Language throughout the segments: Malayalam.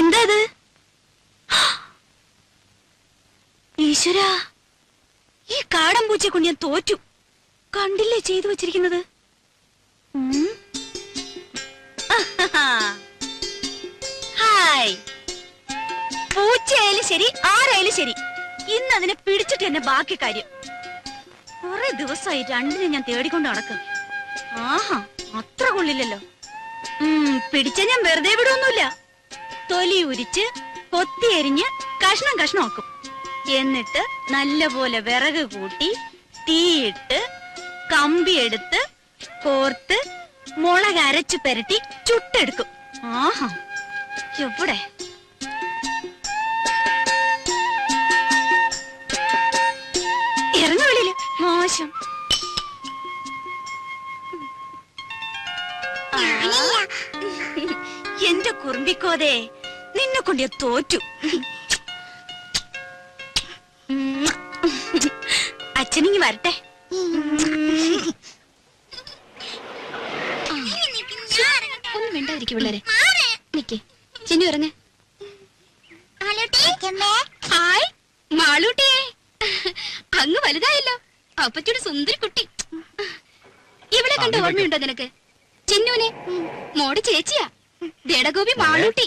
എന്താ ഇത്? ഈശ്വരാ, ഈ കാടൻ പൂച്ചയെ കൊണ്ട് ഞാൻ തോറ്റു. കണ്ടില്ലേ ചെയ്തു വച്ചിരിക്കുന്നത്? ഹായ്. പൂച്ചയായാലും ശരി, ആരായാലും ശരി, ഇന്ന് അതിനെ പിടിച്ചിട്ട് തന്നെ ബാക്കി കാര്യം. കുറെ ദിവസമായി രണ്ടിനെ ഞാൻ തേടിക്കൊണ്ട് നടക്കും. ആഹാ, അത്ര കൊള്ളില്ലല്ലോ. പിടിച്ച ഞാൻ വെറുതെ വിടുവൊന്നുമില്ല. തൊലി ഉരിച്ച് കൊത്തി എരിഞ്ഞ് കഷ്ണം കഷ്ണമാക്കും. എന്നിട്ട് നല്ലപോലെ വിറക് കൂട്ടി തീയിട്ട് കമ്പിയെടുത്ത് കോർത്ത് മുളക് അരച്ചു പെരട്ടി ചുട്ടെടുക്കും. ആഹാ, എവിടെ ഇറങ്ങ വെളിയില്, മോശം. എന്റെ കുറുമ്പിക്കോതേ, നിന്നെ കൊണ്ട് ഞാൻ തോറ്റു. അച്ഛനിങ്ങി വരട്ടെ. ഒന്നും മിണ്ടായിരിക്കും പിള്ളേരെ. നിക്കേ ചിന്നു ഇറങ്ങ. ഹായ് മാളൂട്ടിയെ, അങ്ങ് വലുതായല്ലോ. അപ്പച്ചയുടെ സുന്ദരി കുട്ടി. ഇവിടെ കണ്ട ഓർമ്മയുണ്ടോ നിനക്ക്? ചിന്നുനെ മോടെ ചേച്ചിയാ, ദേടഗോപി മാളൂട്ടി.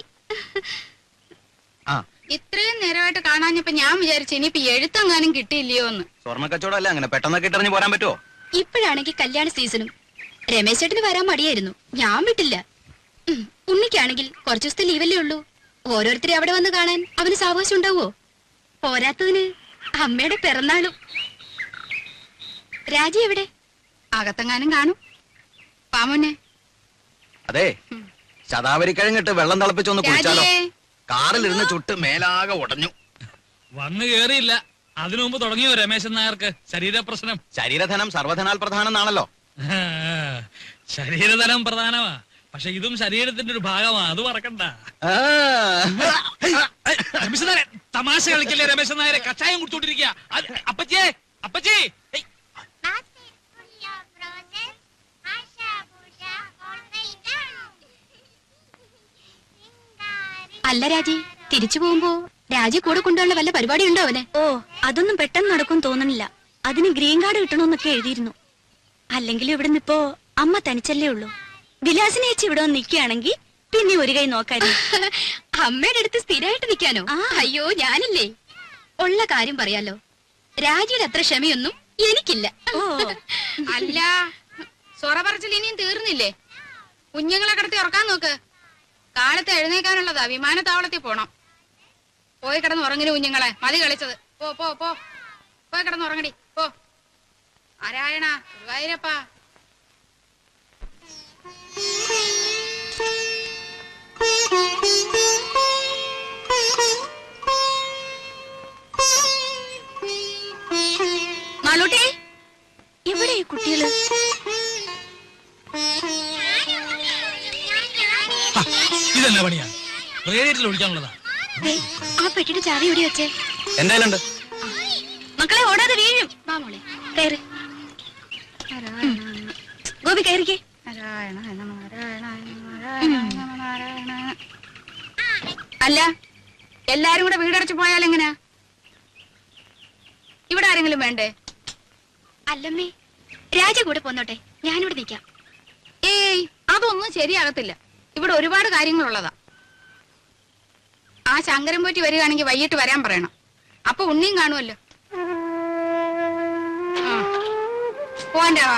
ഇത്രയും നേരമായിട്ട് കാണാഞ്ഞപ്പോ ഞാൻ വിചാരിച്ചു ഇനിയിപ്പോ എഴുത്തെങ്ങാനും കിട്ടിയില്ലയോ എന്ന്. സ്വർണ്ണ കച്ചവടം അങ്ങനെ പെട്ടെന്നൊക്കെ ഇട്ടറിഞ്ഞ് പോരാൻ പറ്റുമോ? ഇപ്പോഴാണെങ്കിൽ കല്യാണ സീസണും. രമേശ് ചേട്ടന് വരാൻ മടിയായിരുന്നു, ഞാൻ വിട്ടില്ല. ഉണ്ണിക്കാണെങ്കിൽ കുറച്ചു ദിവസത്തെ ലീവല്ലേ ഉള്ളൂ. ഓരോരുത്തരെ അവിടെ വന്ന് കാണാൻ അവന് സാവകാശം ഉണ്ടാവോ? പോരാത്തതിന് അമ്മയുടെ പിറന്നാളും. രാജി എവിടെ? അകത്തെങ്ങാനും കാണും. പാമോനെ, അതെ, ശതാവരിക്കഴിഞ്ഞിട്ട് വെള്ളം തിളപ്പിച്ചൊന്ന് കുടിച്ചാലോ? കാറിലിരുന്ന് ചുട്ട് മേലാകെ ഉടഞ്ഞു. വന്നു കേറിയില്ല, അതിനു മുമ്പ് തുടങ്ങിയോ രമേശൻ നായർക്ക് ശരീരപ്രശ്നം? ശരീരധനം സർവധനാൽ പ്രധാനം എന്നാണല്ലോ. ശരീരധനം പ്രധാനമാ, പക്ഷെ ഇതും ശരീരത്തിന്റെ ഒരു ഭാഗമാ, അത് മറക്കണ്ട. രമേശൻ നായരെ തമാശ കളിക്കല്ലേ? രമേശൻ നായരെ കഷായം കുടിച്ചോണ്ടിരിക്കുക. അപ്പച്ചേ, അപ്പച്ചേ. അല്ല രാജി, തിരിച്ചു പോകുമ്പോ രാജി കൂടെ കൊണ്ടുള്ള വല്ല പരിപാടി ഉണ്ടോ അവന്? ഓ, അതൊന്നും പെട്ടെന്ന് നടക്കും തോന്നണില്ല. അതിന് ഗ്രീൻ കാർഡ് കിട്ടണമെന്നൊക്കെ എഴുതിയിരുന്നു. അല്ലെങ്കിൽ ഇവിടെ നിപ്പോ അമ്മ തനിച്ചല്ലേ ഉള്ളൂ. വിലാസിനെ ചേച്ചി ഇവിടെ വന്ന് നിൽക്കുകയാണെങ്കിൽ പിന്നെ ഒരു കൈ നോക്കായിരുന്നു. അമ്മയുടെ അടുത്ത് സ്ഥിരമായിട്ട് നിൽക്കാനോ? അയ്യോ, ഞാനില്ലേ. ഉള്ള കാര്യം പറയാലോ, രാജിയുടെ അത്ര ക്ഷമയൊന്നും എനിക്കില്ല. ഓ, അല്ല, സൊറ പറച്ചിൽ ഇനിയും തീർന്നില്ലേ? കുഞ്ഞുങ്ങളെ കിടത്തി ഉറക്കാൻ നോക്ക്. കാലത്ത് എഴുന്നേക്കാനുള്ളതാ, വിമാനത്താവളത്തിൽ പോണം. പോയി കിടന്ന് ഉറങ്ങിന് കുഞ്ഞുങ്ങളെ, മതി കളിച്ചത്. പോ പോ പോ, പോയി കിടന്ന് ഉറങ്ങടി, പോ. നാരായണ ഗുരുവായൂരപ്പാ. മാളൂട്ടി, എവിടെ ഈ കുട്ടികള്? ഇതെന്നാ പണിയാ? റേഡിയേറ്ററിൽ ഒഴിക്കാനുള്ളതാ. ആ പെട്ടിയുടെ ചാവി എവിടെ വെച്ചേ? എന്തായാലും മക്കളെ ഓടാതെ വീഴും. വാ മോളെ, കയറി. ഗോപി കയറിക്കേ. അല്ല, എല്ലാരും കൂടെ വീടടച്ചു പോയാൽ എങ്ങനെയാ? ഇവിടെ ആരെങ്കിലും വേണ്ടേ? അല്ലമ്മേ, രാജ കൂടെ പോന്നോട്ടെ, ഞാനിവിടെ നിൽക്കാം. ഏയ്, അതൊന്നും ശരിയാകത്തില്ല. ഇവിടെ ഒരുപാട് കാര്യങ്ങളുള്ളതാ. ആ ശങ്കരൻ പോറ്റി വരികയാണെങ്കിൽ വൈകിട്ട് വരാൻ പറയണം. അപ്പൊ ഉണ്ണിയും കാണുമല്ലോ. പോവാൻ്റെ വാ.